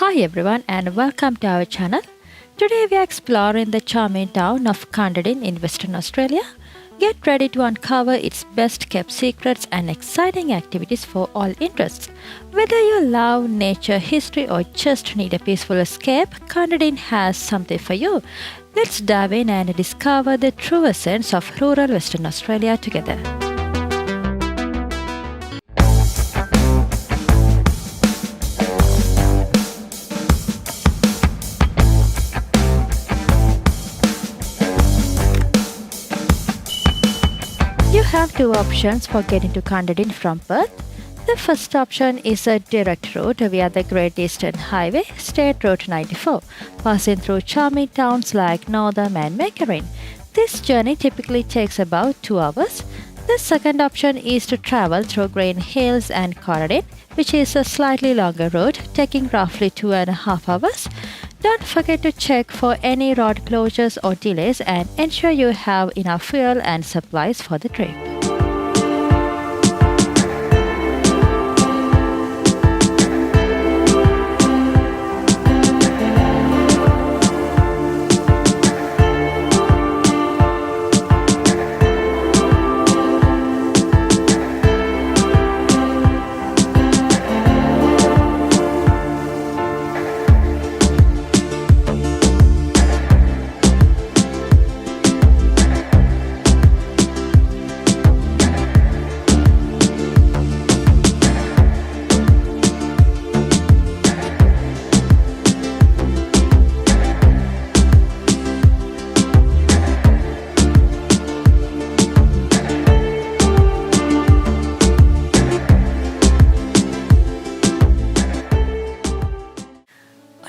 Hi everyone and welcome to our channel. Today we are exploring the charming town of Cunderdin in Western Australia. Get ready to uncover its best kept secrets and exciting activities for all interests. Whether you love nature, history or just need a peaceful escape, Cunderdin has something for you. Let's dive in and discover the true essence of rural Western Australia together. You have two options for getting to Cunderdin from Perth. The first option is a direct route via the Great Eastern Highway, State Route 94, passing through charming towns like Northam and Caredin. This journey typically takes about 2 hours. The second option is to travel through Green Hills and Caredin, which is a slightly longer route, taking roughly 2.5 hours. Don't forget to check for any road closures or delays and ensure you have enough fuel and supplies for the trip.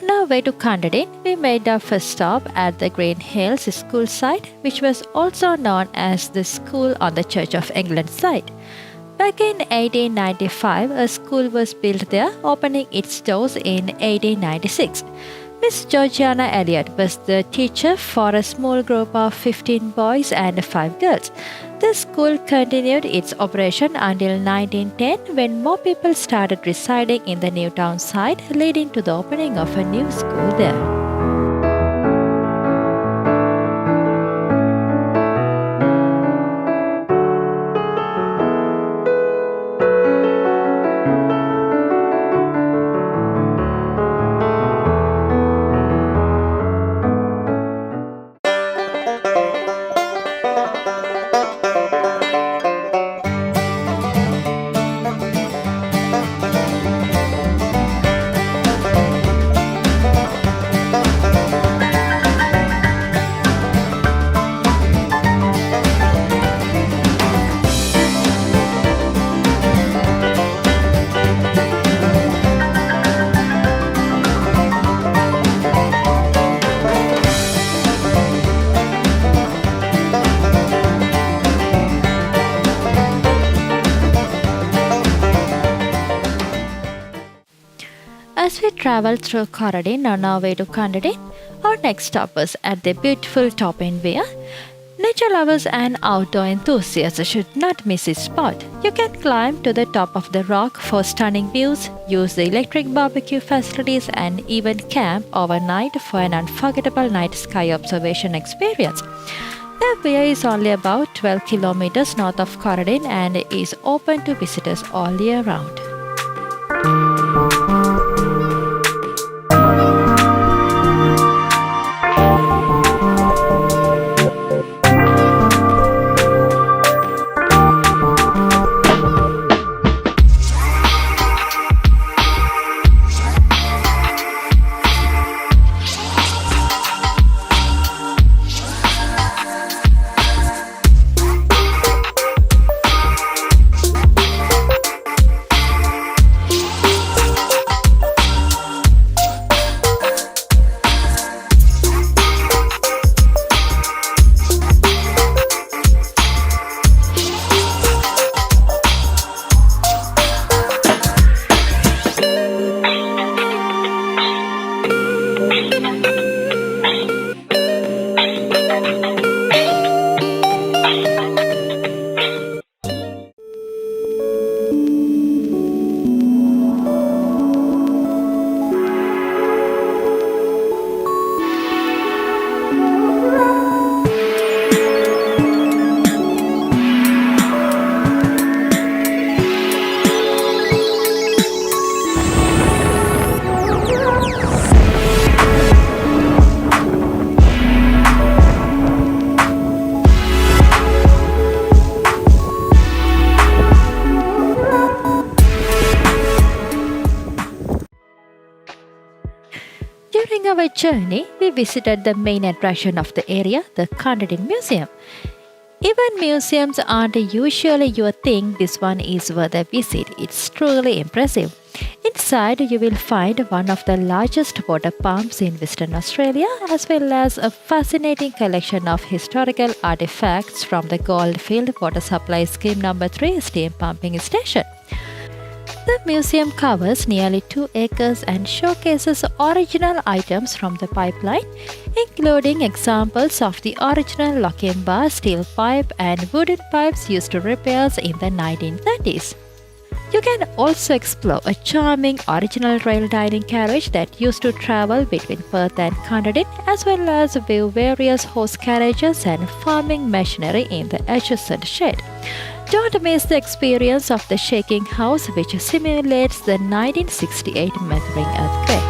On our way to Cunderdin, we made our first stop at the Green Hills school site, which was also known as the School on the Church of England site. Back in 1895, a school was built there, opening its doors in 1896. Miss Georgiana Elliott was the teacher for a small group of 15 boys and 5 girls. The school continued its operation until 1910 when more people started residing in the new town site, leading to the opening of a new school there. As we traveled through Caredin on our way to Cunderdin, our next stop was at the beautiful Top End Weir. Nature lovers and outdoor enthusiasts should not miss this spot. You can climb to the top of the rock for stunning views, use the electric barbecue facilities, and even camp overnight for an unforgettable night sky observation experience. The weir is only about 12 kilometers north of Caredin and is open to visitors all year round. During our journey, we visited the main attraction of the area, the Cunderdin Museum. Even museums aren't usually your thing, this one is worth a visit. It's truly impressive. Inside, you will find one of the largest water pumps in Western Australia, as well as a fascinating collection of historical artifacts from the Goldfield Water Supply Scheme No. 3 steam pumping station. The museum covers nearly 2 acres and showcases original items from the pipeline, including examples of the original locking bar, steel pipe, and wooden pipes used to repairs in the 1930s. You can also explore a charming original rail dining carriage that used to travel between Perth and Cunderdin, as well as view various horse carriages and farming machinery in the adjacent shed. Don't miss the experience of the shaking house, which simulates the 1968 Methering earthquake.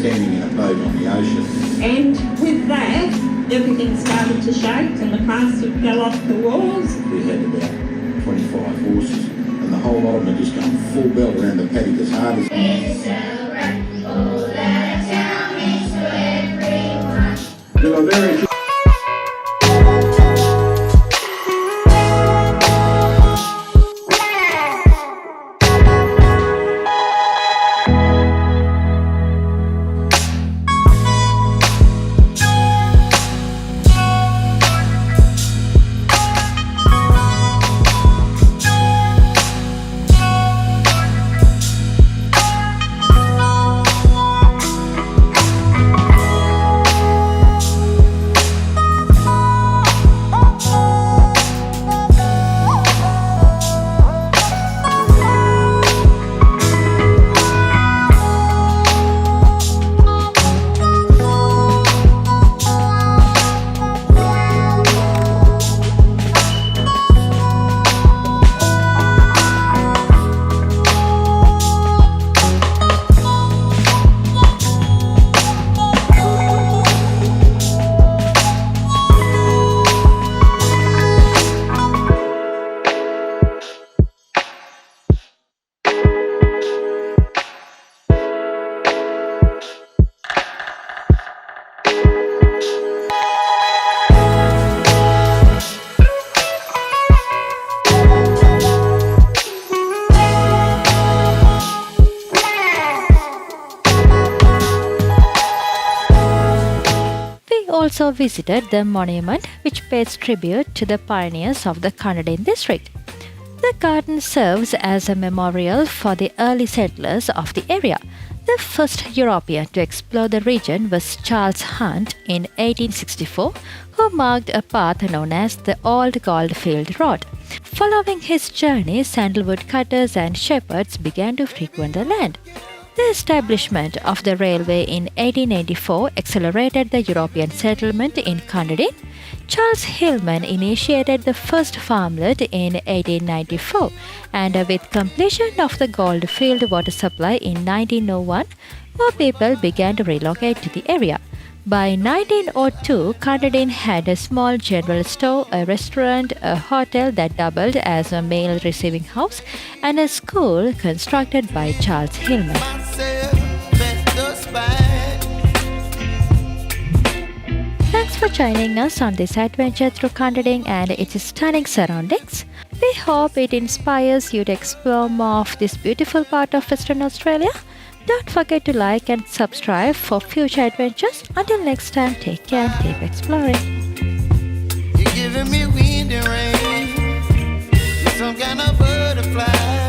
Standing in a boat on the ocean. And with that, everything started to shake and the plastic fell off the walls. We had about 25 horses and the whole lot of them just going full belt around the paddock as hard as... We were very... Also visited the monument, which pays tribute to the pioneers of the Cunderdin district. The garden serves as a memorial for the early settlers of the area. The first European to explore the region was Charles Hunt in 1864, who marked a path known as the Old Goldfield Road. Following his journey, sandalwood cutters and shepherds began to frequent the land. The establishment of the railway in 1884 accelerated the European settlement in Cunderdin. Charles Hillman initiated the first farmlet in 1894, and with completion of the Goldfield water supply in 1901, more people began to relocate to the area. By 1902, Cunderdin had a small general store, a restaurant, a hotel that doubled as a mail receiving house, and a school constructed by Charles Hillman. Thanks for joining us on this adventure through Cunderdin and its stunning surroundings. We hope it inspires you to explore more of this beautiful part of Western Australia. Don't forget to like and subscribe for future adventures. Until next time, take care and keep exploring. You're giving me wind and rain. You're some kind of butterfly.